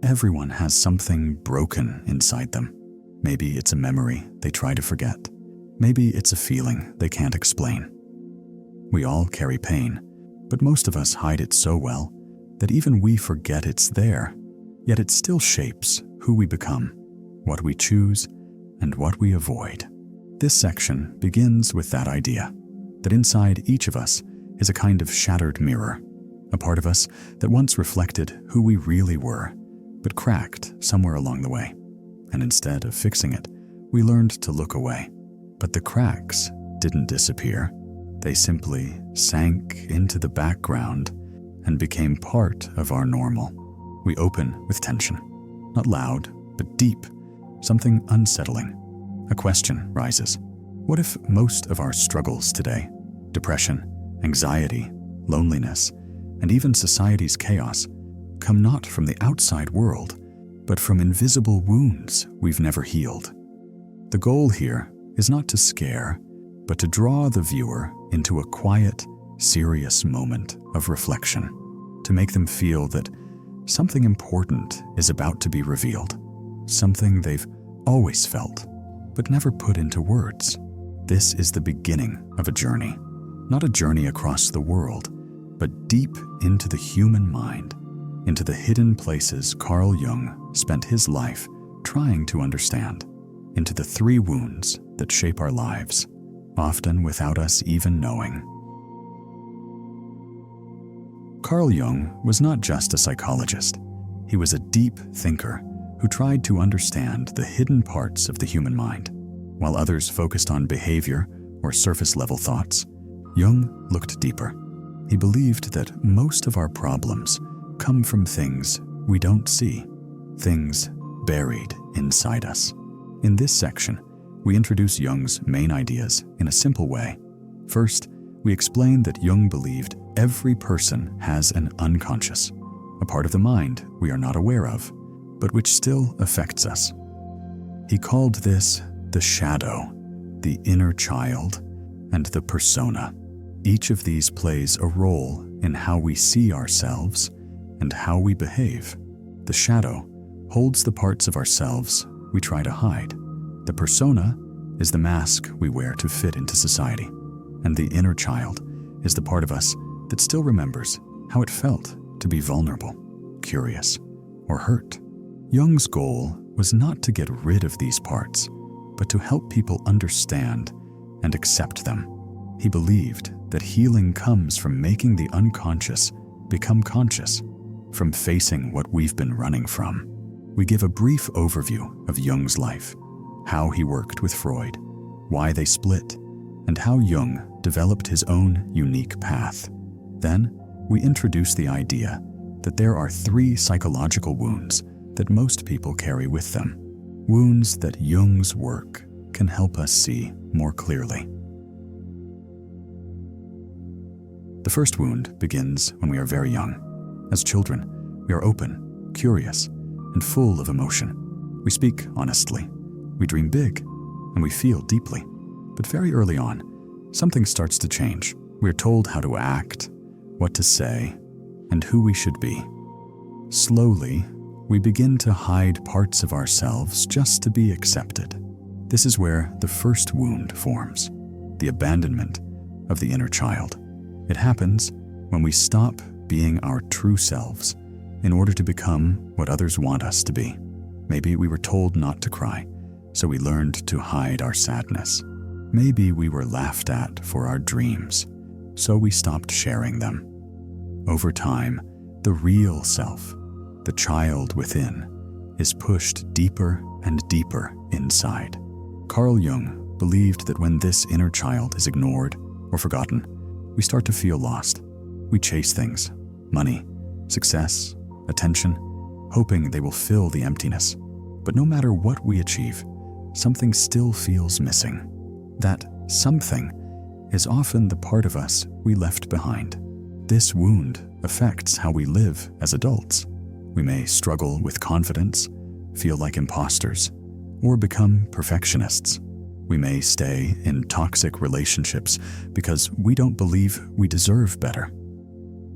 Everyone has something broken inside them. Maybe it's a memory they try to forget. Maybe it's a feeling they can't explain. We all carry pain, but most of us hide it so well that even we forget it's there, yet it still shapes who we become, what we choose, and what we avoid. This section begins with that idea, that inside each of us is a kind of shattered mirror, a part of us that once reflected who we really were, but cracked somewhere along the way. And instead of fixing it, we learned to look away. But the cracks didn't disappear. They simply sank into the background and became part of our normal. We open with tension, not loud, but deep, something unsettling. A question rises. What if most of our struggles today, depression, anxiety, loneliness, and even society's chaos, come not from the outside world, but from invisible wounds we've never healed? The goal here is not to scare, but to draw the viewer into a quiet, serious moment of reflection, to make them feel that something important is about to be revealed, something they've always felt, but never put into words. This is the beginning of a journey, not a journey across the world, but deep into the human mind, into the hidden places Carl Jung spent his life trying to understand, into the 3 wounds that shape our lives, often without us even knowing. Carl Jung was not just a psychologist. He was a deep thinker who tried to understand the hidden parts of the human mind. While others focused on behavior or surface-level thoughts, Jung looked deeper. He believed that most of our problems come from things we don't see, things buried inside us. In this section, we introduce Jung's main ideas in a simple way. First, we explain that Jung believed every person has an unconscious, a part of the mind we are not aware of, but which still affects us. He called this the shadow, the inner child, and the persona. Each of these plays a role in how we see ourselves and how we behave. The shadow holds the parts of ourselves we try to hide. The persona is the mask we wear to fit into society. And the inner child is the part of us that still remembers how it felt to be vulnerable, curious, or hurt. Jung's goal was not to get rid of these parts, but to help people understand and accept them. He believed that healing comes from making the unconscious become conscious, from facing what we've been running from. We give a brief overview of Jung's life, how he worked with Freud, why they split, and how Jung developed his own unique path. Then, we introduce the idea that there are 3 psychological wounds that most people carry with them, wounds that Jung's work can help us see more clearly. The first wound begins when we are very young. As children, we are open, curious, and full of emotion. We speak honestly, we dream big, and we feel deeply. But very early on, something starts to change. We are told how to act, what to say, and who we should be. Slowly, we begin to hide parts of ourselves just to be accepted. This is where the first wound forms, the abandonment of the inner child. It happens when we stop being our true selves in order to become what others want us to be. Maybe we were told not to cry, so we learned to hide our sadness. Maybe we were laughed at for our dreams, so we stopped sharing them. Over time, the real self, the child within, is pushed deeper and deeper inside. Carl Jung believed that when this inner child is ignored or forgotten, we start to feel lost. We chase things, money, success, attention, hoping they will fill the emptiness. But no matter what we achieve, something still feels missing. That something is often the part of us we left behind. This wound affects how we live as adults. We may struggle with confidence, feel like imposters, or become perfectionists. We may stay in toxic relationships because we don't believe we deserve better.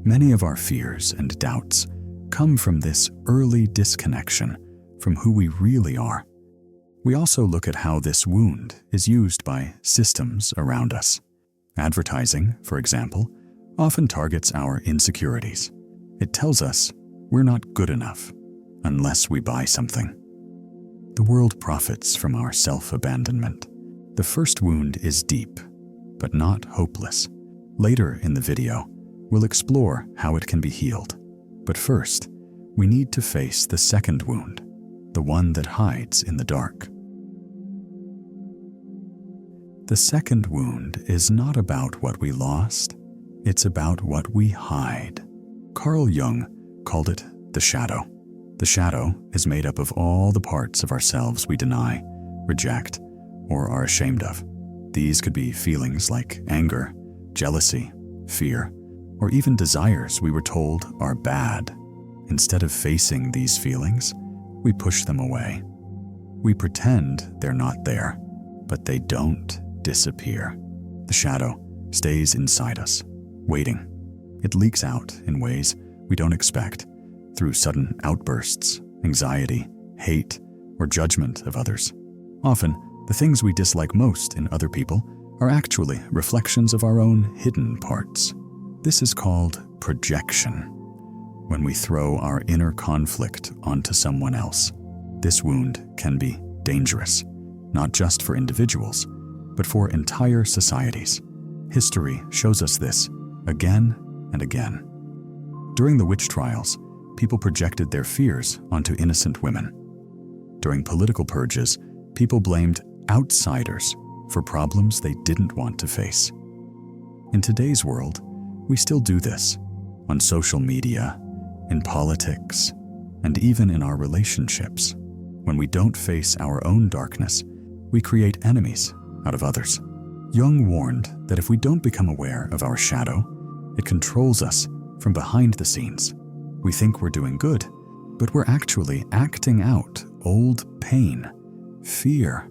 Many of our fears and doubts come from this early disconnection from who we really are. We also look at how this wound is used by systems around us. Advertising, for example, often targets our insecurities. It tells us we're not good enough unless we buy something. The world profits from our self-abandonment. The first wound is deep, but not hopeless. Later in the video, we'll explore how it can be healed. But first, we need to face the second wound, the one that hides in the dark. The second wound is not about what we lost, it's about what we hide. Carl Jung called it the shadow. The shadow is made up of all the parts of ourselves we deny, reject, or are ashamed of. These could be feelings like anger, jealousy, fear, or even desires we were told are bad. Instead of facing these feelings, we push them away. We pretend they're not there, but they don't disappear. The shadow stays inside us, waiting. It leaks out in ways we don't expect, through sudden outbursts, anxiety, hate, or judgment of others. Often, the things we dislike most in other people are actually reflections of our own hidden parts. This is called projection. When we throw our inner conflict onto someone else, this wound can be dangerous, not just for individuals, but for entire societies. History shows us this again and again. During the witch trials, people projected their fears onto innocent women. During political purges, people blamed outsiders for problems they didn't want to face. In today's world, we still do this on social media, in politics, and even in our relationships. When we don't face our own darkness, we create enemies out of others. Jung warned that if we don't become aware of our shadow, it controls us from behind the scenes. We think we're doing good, but we're actually acting out old pain, fear,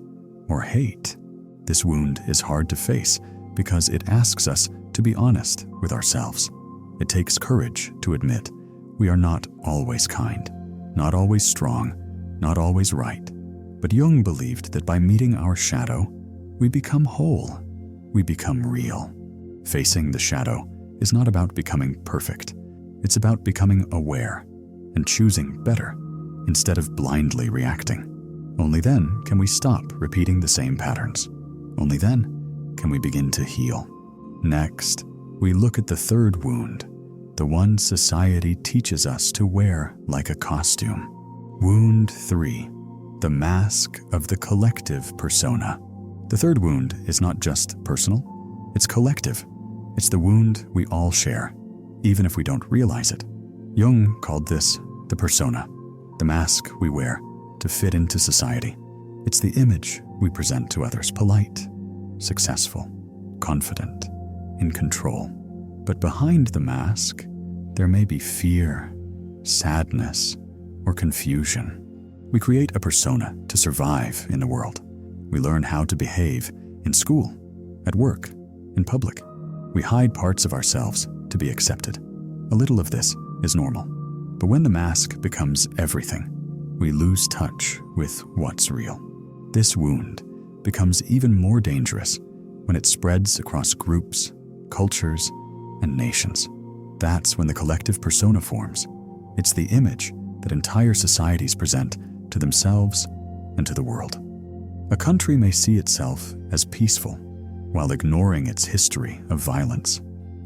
or hate. This wound is hard to face because it asks us to be honest with ourselves. It takes courage to admit we are not always kind, not always strong, not always right. But Jung believed that by meeting our shadow, we become whole, we become real. Facing the shadow is not about becoming perfect. It's about becoming aware and choosing better instead of blindly reacting. Only then can we stop repeating the same patterns. Only then can we begin to heal. Next, we look at the third wound, the one society teaches us to wear like a costume. Wound 3, the mask of the collective persona. The third wound is not just personal, it's collective. It's the wound we all share, even if we don't realize it. Jung called this the persona, the mask we wear to fit into society. It's the image we present to others: polite, successful, confident, in control. But behind the mask, there may be fear, sadness, or confusion. We create a persona to survive in the world. We learn how to behave in school, at work, in public. We hide parts of ourselves to be accepted. A little of this is normal. But when the mask becomes everything, we lose touch with what's real. This wound becomes even more dangerous when it spreads across groups, cultures, and nations. That's when the collective persona forms. It's the image that entire societies present to themselves and to the world. A country may see itself as peaceful while ignoring its history of violence.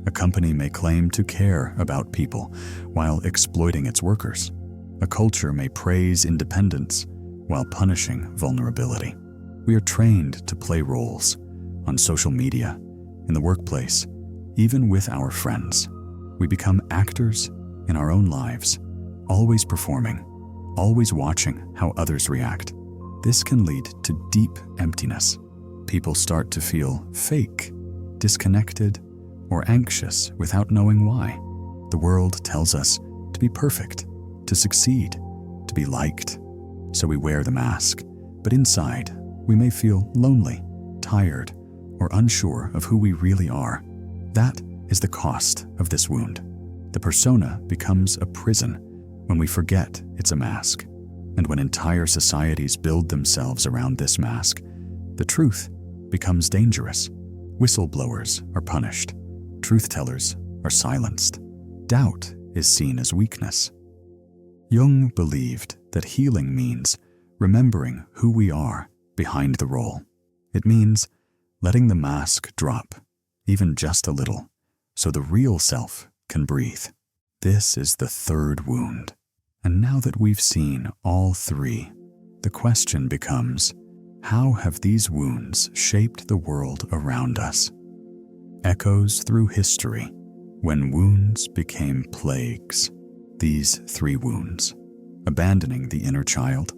A company may claim to care about people while exploiting its workers. A culture may praise independence while punishing vulnerability. We are trained to play roles on social media, in the workplace, even with our friends. We become actors in our own lives, always performing, always watching how others react. This can lead to deep emptiness. People start to feel fake, disconnected, or anxious without knowing why. The world tells us to be perfect, to succeed, to be liked. So we wear the mask, but inside, we may feel lonely, tired, or unsure of who we really are. That is the cost of this wound. The persona becomes a prison when we forget it's a mask, and when entire societies build themselves around this mask, the truth becomes dangerous. Whistleblowers are punished. Truth-tellers are silenced. Doubt is seen as weakness. Jung believed that healing means remembering who we are behind the role. It means letting the mask drop, even just a little, so the real self can breathe. This is the third wound. And now that we've seen all three, the question becomes, how have these wounds shaped the world around us? Echoes through history, when wounds became plagues. These three wounds, abandoning the inner child,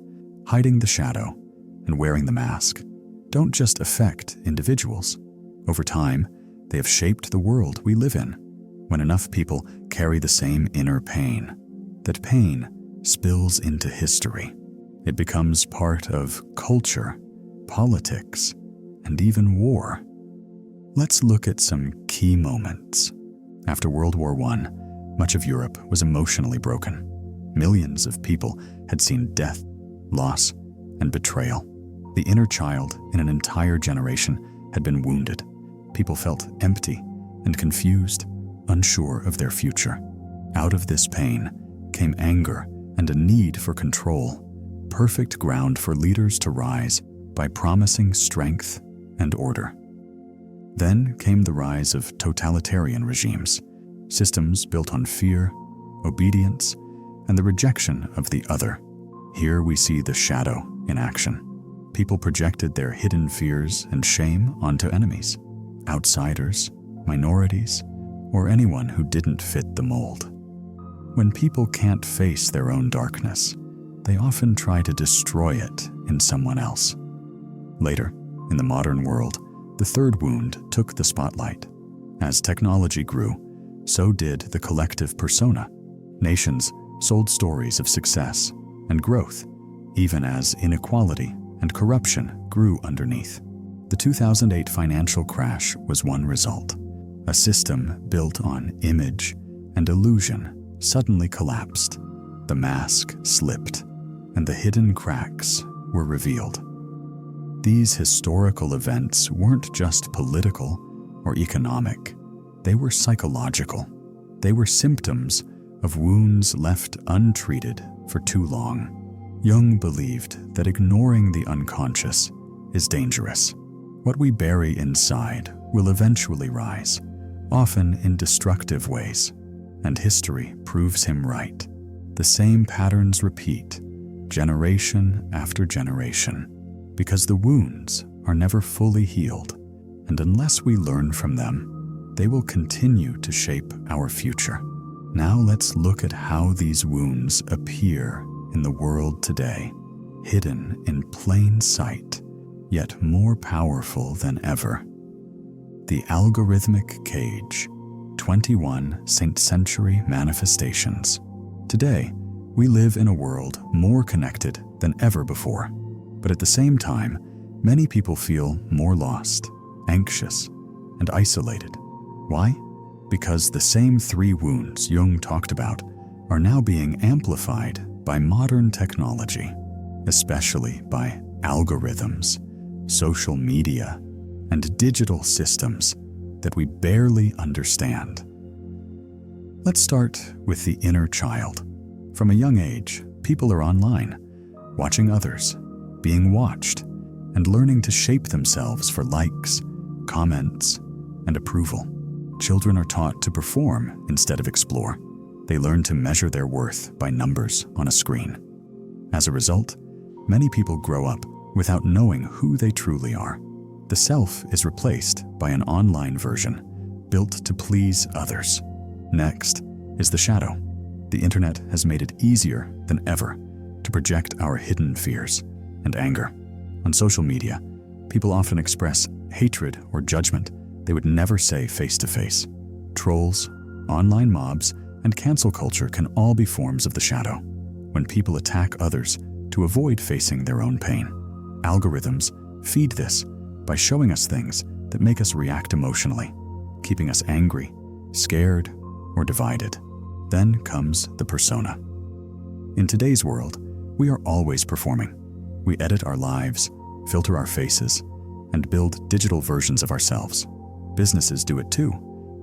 hiding the shadow, and wearing the mask, don't just affect individuals. Over time, they have shaped the world we live in. When enough people carry the same inner pain, that pain spills into history. It becomes part of culture, politics, and even war. Let's look at some key moments. After World War I, much of Europe was emotionally broken. Millions of people had seen death, loss, and betrayal. The inner child in an entire generation had been wounded. People felt empty and confused, unsure of their future. Out of this pain came anger and a need for control, perfect ground for leaders to rise by promising strength and order. Then came the rise of totalitarian regimes, systems built on fear, obedience, and the rejection of the other. Here we see the shadow in action. People projected their hidden fears and shame onto enemies, outsiders, minorities, or anyone who didn't fit the mold. When people can't face their own darkness, they often try to destroy it in someone else. Later, in the modern world, the third wound took the spotlight. As technology grew, so did the collective persona. Nations sold stories of success and growth, even as inequality and corruption grew underneath. The 2008 financial crash was one result. A system built on image and illusion suddenly collapsed. The mask slipped, and the hidden cracks were revealed. These historical events weren't just political or economic. They were psychological. They were symptoms of wounds left untreated for too long. Jung believed that ignoring the unconscious is dangerous. What we bury inside will eventually rise, often in destructive ways, and history proves him right. The same patterns repeat, generation after generation, because the wounds are never fully healed, and unless we learn from them, they will continue to shape our future. Now let's look at how these wounds appear in the world today, hidden in plain sight, yet more powerful than ever. The algorithmic cage, 21 century manifestations. Today, we live in a world more connected than ever before, but at the same time, many people feel more lost, anxious, and isolated. Why? Because the same three wounds Jung talked about are now being amplified by modern technology, especially by algorithms, social media, and digital systems that we barely understand. Let's start with the inner child. From a young age, people are online, watching others, being watched, and learning to shape themselves for likes, comments, and approval. Children are taught to perform instead of explore. They learn to measure their worth by numbers on a screen. As a result, many people grow up without knowing who they truly are. The self is replaced by an online version built to please others. Next is the shadow. The internet has made it easier than ever to project our hidden fears and anger. On social media, people often express hatred or judgment they would never say face-to-face. Trolls, online mobs, and cancel culture can all be forms of the shadow, when people attack others to avoid facing their own pain. Algorithms feed this by showing us things that make us react emotionally, keeping us angry, scared, or divided. Then comes the persona. In today's world, we are always performing. We edit our lives, filter our faces, and build digital versions of ourselves. Businesses do it too,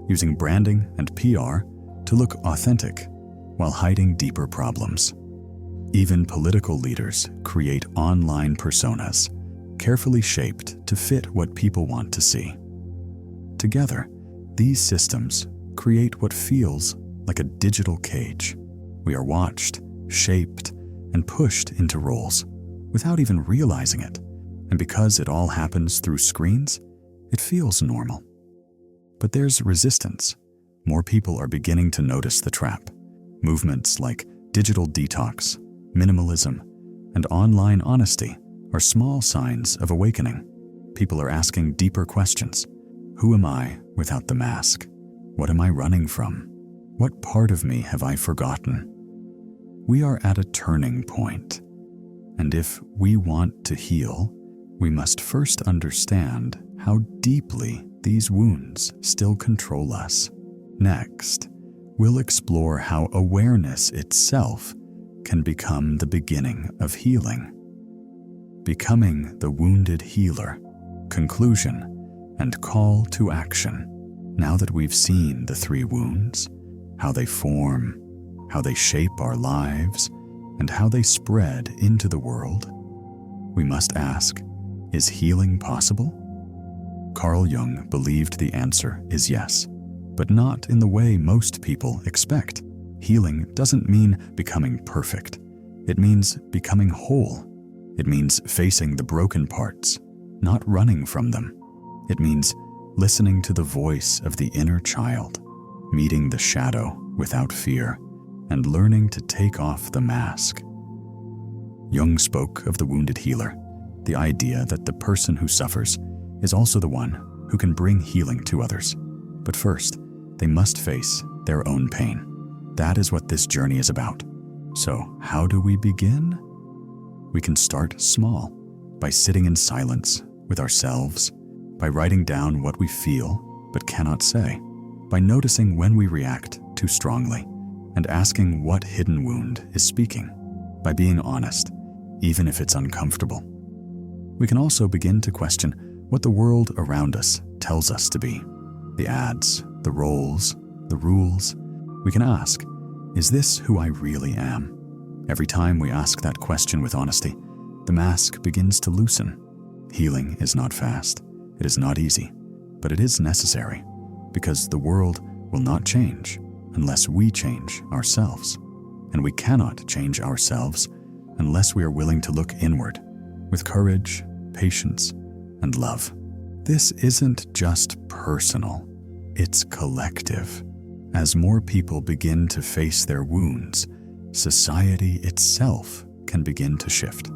using branding and PR to look authentic while hiding deeper problems. Even political leaders create online personas, carefully shaped to fit what people want to see. Together, these systems create what feels like a digital cage. We are watched, shaped, and pushed into roles without even realizing it. And because it all happens through screens, it feels normal. But there's resistance. More people are beginning to notice the trap. Movements like digital detox, minimalism, and online honesty are small signs of awakening. People are asking deeper questions. Who am I without the mask? What am I running from? What part of me have I forgotten? We are at a turning point. And if we want to heal, we must first understand how deeply these wounds still control us. Next, we'll explore how awareness itself can become the beginning of healing. Becoming the wounded healer, conclusion, and call to action. Now that we've seen the three wounds, how they form, how they shape our lives, and how they spread into the world, we must ask, is healing possible? Carl Jung believed the answer is yes, but not in the way most people expect. Healing doesn't mean becoming perfect. It means becoming whole. It means facing the broken parts, not running from them. It means listening to the voice of the inner child, meeting the shadow without fear, and learning to take off the mask. Jung spoke of the wounded healer, the idea that the person who suffers is also the one who can bring healing to others. But first, they must face their own pain. That is what this journey is about. So, how do we begin? We can start small, by sitting in silence with ourselves, by writing down what we feel but cannot say, by noticing when we react too strongly, and asking what hidden wound is speaking, by being honest, even if it's uncomfortable. We can also begin to question what the world around us tells us to be. The ads, the roles, the rules. We can ask, is this who I really am? Every time we ask that question with honesty, the mask begins to loosen. Healing is not fast. It is not easy, but it is necessary, because the world will not change unless we change ourselves. And we cannot change ourselves unless we are willing to look inward with courage, patience, and love. This isn't just personal, it's collective. As more people begin to face their wounds, society itself can begin to shift.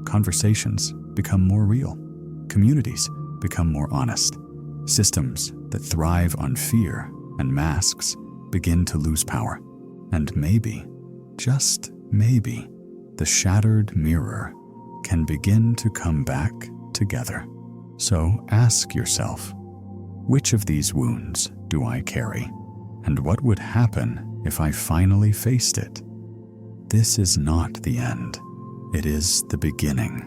Conversations become more real. Communities become more honest. Systems that thrive on fear and masks begin to lose power. And maybe, just maybe, the shattered mirror can begin to come back together. So ask yourself, which of these wounds do I carry? And what would happen if I finally faced it? This is not the end. It is the beginning.